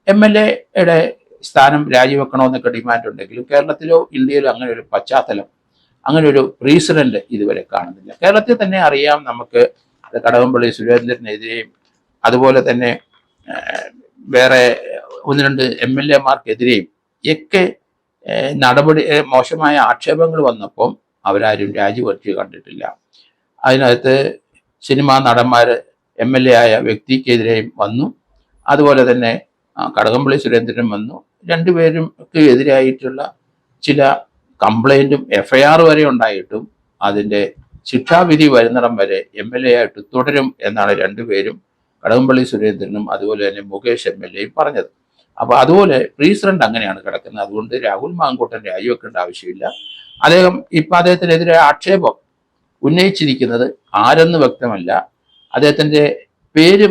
MLA-യുടെ സ്ഥാനം രാജിവെക്കണമെന്നൊക്കെ ഡിമാൻഡ് ഉണ്ടെങ്കിലും കേരളത്തിലോ ഇന്ത്യയിലോ അങ്ങനെ ഒരു പശ്ചാത്തലം, അങ്ങനെ ഒരു പ്രീസിഡന്റ് ഇതുവരെ കാണുന്നില്ല. കേരളത്തിൽ തന്നെ അറിയാം നമുക്ക്, കടകംപള്ളി സുരേന്ദ്രനെതിരെയും അതുപോലെ തന്നെ വേറെ ഒന്ന് രണ്ട് MLA-മാർക്കെതിരെയും ഒക്കെ നടപടി മോശമായ ആക്ഷേപങ്ങൾ വന്നപ്പം അവരാരും രാജിവെച്ച് കണ്ടിട്ടില്ല. അതിനകത്ത് സിനിമാ നടന്മാർ MLA ആയ വ്യക്തിക്കെതിരെയും വന്നു, അതുപോലെ തന്നെ കടകംപള്ളി സുരേന്ദ്രനും വന്നു. രണ്ടുപേരും എതിരായിട്ടുള്ള ചില കംപ്ലൈൻറ്റും FIR വരെ ഉണ്ടായിട്ടും അതിൻ്റെ ശിക്ഷാവിധി വരുന്നിടം വരെ MLA ആയിട്ട് തുടരും എന്നാണ് രണ്ടുപേരും, കടകംപള്ളി സുരേന്ദ്രനും അതുപോലെ തന്നെ മുകേഷ് MLA പറഞ്ഞത്. അപ്പോൾ അതുപോലെ പ്രീസിഡന്റ് അങ്ങനെയാണ് കിടക്കുന്നത്. അതുകൊണ്ട് രാഹുൽ മാങ്കൂട്ടൻ രാജിവെക്കേണ്ട ആവശ്യമില്ല. അദ്ദേഹത്തിനെതിരെ ആക്ഷേപം ഉന്നയിച്ചിരിക്കുന്നത് ആരെന്ന് വ്യക്തമല്ല. അദ്ദേഹത്തിൻ്റെ പേര്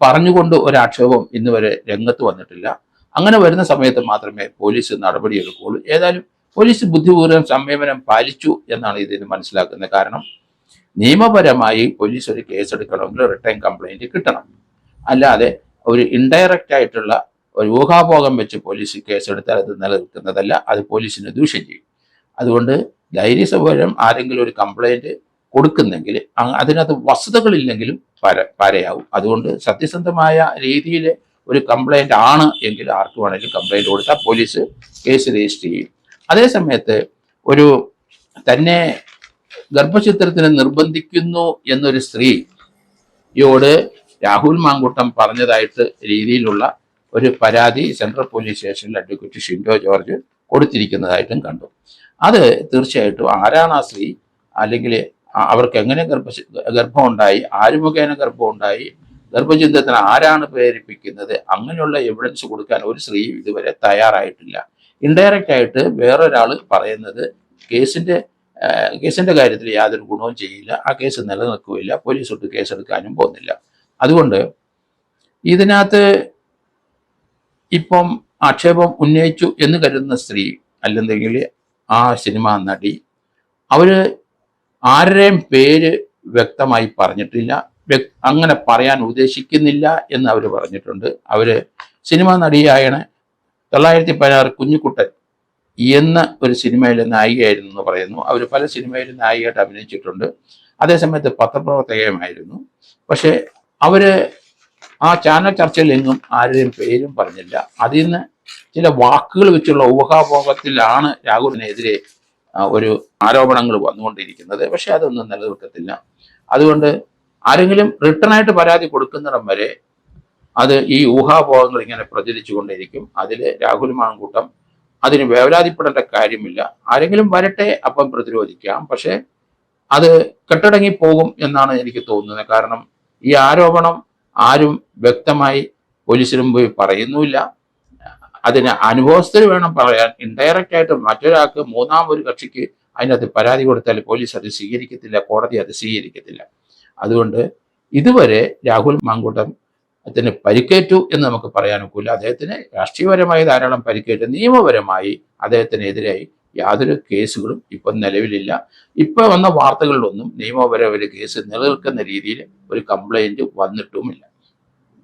പറഞ്ഞുകൊണ്ട് ഒരാക്ഷേപം ഇന്ന് വരെ രംഗത്ത് വന്നിട്ടില്ല. അങ്ങനെ വരുന്ന സമയത്ത് മാത്രമേ പോലീസ് നടപടിയെടുക്കുകയുള്ളൂ. ഏതായാലും പോലീസ് ബുദ്ധിപൂർവ്വം സംയമനം പാലിച്ചു എന്നാണ് ഇതിന് മനസ്സിലാക്കുന്നത്. കാരണം നിയമപരമായി പോലീസ് ഒരു കേസെടുക്കണമെങ്കിൽ റിട്ടേൺ കംപ്ലൈൻറ്റ് കിട്ടണം. അല്ലാതെ ഒരു ഇൻഡയറക്റ്റ് ആയിട്ടുള്ള ഒരു ഊഹാപോഹം വെച്ച് പോലീസ് കേസെടുത്താൽ അത് നിലനിൽക്കുന്നതല്ല, അത് പോലീസിന് ദൂഷ്യം ചെയ്യും. അതുകൊണ്ട് ധൈര്യസൗകര്യം ആരെങ്കിലും ഒരു കംപ്ലൈൻറ്റ് കൊടുക്കുന്നെങ്കിൽ അതിനകത്ത് വസ്തുതകളില്ലെങ്കിലും പരയാവും. അതുകൊണ്ട് സത്യസന്ധമായ രീതിയിൽ ഒരു കംപ്ലൈൻറ്റ് ആണ് എങ്കിൽ ആർക്ക് വേണമെങ്കിലും കംപ്ലൈൻറ്റ് കൊടുത്താൽ പോലീസ് കേസ് രജിസ്റ്റർ ചെയ്യും. അതേസമയത്ത് ഒരു തന്നെ ഗർഭചിത്രത്തിന് നിർബന്ധിക്കുന്നു എന്നൊരു സ്ത്രീയോട് രാഹുൽ മാങ്കൂട്ടം പറഞ്ഞതായിട്ട് രീതിയിലുള്ള ഒരു പരാതി സെൻട്രൽ പോലീസ് സ്റ്റേഷനിൽ അഡ്വക്കേറ്റ് ഷിൻഡോ ജോർജ് കൊടുത്തിരിക്കുന്നതായിട്ടും കണ്ടു. അത് തീർച്ചയായിട്ടും ആരാണ് ആ സ്ത്രീ, അല്ലെങ്കിൽ അവർക്ക് എങ്ങനെ ഗർഭം ഉണ്ടായി, ആര് മുഖേന ഗർഭം ഉണ്ടായി, ഗർഭചിത്രത്തിന് ആരാണ് പ്രേരിപ്പിക്കുന്നത്, അങ്ങനെയുള്ള എവിഡൻസ് കൊടുക്കാൻ ഒരു സ്ത്രീ ഇതുവരെ തയ്യാറായിട്ടില്ല. ഇൻഡയറക്റ്റ് ആയിട്ട് വേറൊരാൾ പറയുന്നത് കേസിന്റെ കാര്യത്തിൽ യാതൊരു ഗുണവും ചെയ്യില്ല, ആ കേസ് നിലനിൽക്കുകയില്ല, പോലീസ് ഒട്ട് കേസെടുക്കാനും പോകുന്നില്ല. അതുകൊണ്ട് ഇതിനകത്ത് ഇപ്പം ആക്ഷേപം ഉന്നയിച്ചു എന്ന് കരുതുന്ന സ്ത്രീ അല്ലെങ്കിൽ ആ സിനിമാ നടി, അവർ ആരുടെയും പേര് വ്യക്തമായി പറഞ്ഞിട്ടില്ല, അങ്ങനെ പറയാൻ ഉദ്ദേശിക്കുന്നില്ല എന്ന് അവർ പറഞ്ഞിട്ടുണ്ട്. അവർ സിനിമാ നടിയായാണ് 916 കുഞ്ഞിക്കുട്ടൻ എന്ന ഒരു സിനിമയിലെ നായികയായിരുന്നു എന്ന് പറയുന്നു. അവർ പല സിനിമയിലും നായികയായിട്ട് അഭിനയിച്ചിട്ടുണ്ട്. അതേസമയത്ത് പത്രപ്രവർത്തകയുമായിരുന്നു. പക്ഷേ അവർ ആ ചാനൽ ചർച്ചയിലെങ്ങും ആരുടെയും പേരും പറഞ്ഞില്ല. അതിൽ നിന്ന് ചില വാക്കുകൾ വെച്ചുള്ള ഊഹാപോഹത്തിലാണ് രാഹുലിനെതിരെ ഒരു ആരോപണങ്ങൾ വന്നുകൊണ്ടിരിക്കുന്നത്. പക്ഷെ അതൊന്നും നിലനിൽക്കത്തില്ല. അതുകൊണ്ട് ആരെങ്കിലും റിട്ടേണായിട്ട് പരാതി കൊടുക്കുന്നിടം വരെ അത് ഈ ഊഹാപോഹങ്ങൾ ഇങ്ങനെ പ്രചരിച്ചു കൊണ്ടിരിക്കും. അതിൽ രാഹുൽ മാങ്കൂട്ടം അതിന് വേവലാതിപ്പെടേണ്ട കാര്യമില്ല. ആരെങ്കിലും വരട്ടെ, അപ്പം പ്രതിരോധിക്കാം. പക്ഷെ അത് കെട്ടടങ്ങി പോകും എന്നാണ് എനിക്ക് തോന്നുന്നത്. കാരണം ഈ ആരോപണം ആരും വ്യക്തമായി പോലീസിന് മുമ്പ് പറയുന്നുമില്ല. അതിന് അനുഭവസ്ഥർ വേണം പറയാൻ. ഇൻഡയറക്റ്റ് ആയിട്ട് മറ്റൊരാൾക്ക്, മൂന്നാം ഒരു കക്ഷിക്ക് അതിനകത്ത് പരാതി കൊടുത്താൽ പോലീസ് അത് സ്വീകരിക്കത്തില്ല, കോടതി അത് സ്വീകരിക്കത്തില്ല. അതുകൊണ്ട് ഇതുവരെ രാഹുൽ മാങ്കൂട്ടത്തിന് പരിക്കേറ്റു എന്ന് നമുക്ക് പറയാൻ ഒക്കില്ല. അദ്ദേഹത്തിന് രാഷ്ട്രീയപരമായി ധാരാളം പരിക്കേറ്റു. നിയമപരമായി അദ്ദേഹത്തിനെതിരായി യാതൊരു കേസുകളും ഇപ്പം നിലവിലില്ല. ഇപ്പം വന്ന വാർത്തകളിലൊന്നും നിയമപരമായ ഒരു കേസ് നിലനിൽക്കുന്ന രീതിയിൽ ഒരു കംപ്ലൈൻറ്റ് വന്നിട്ടുമില്ല.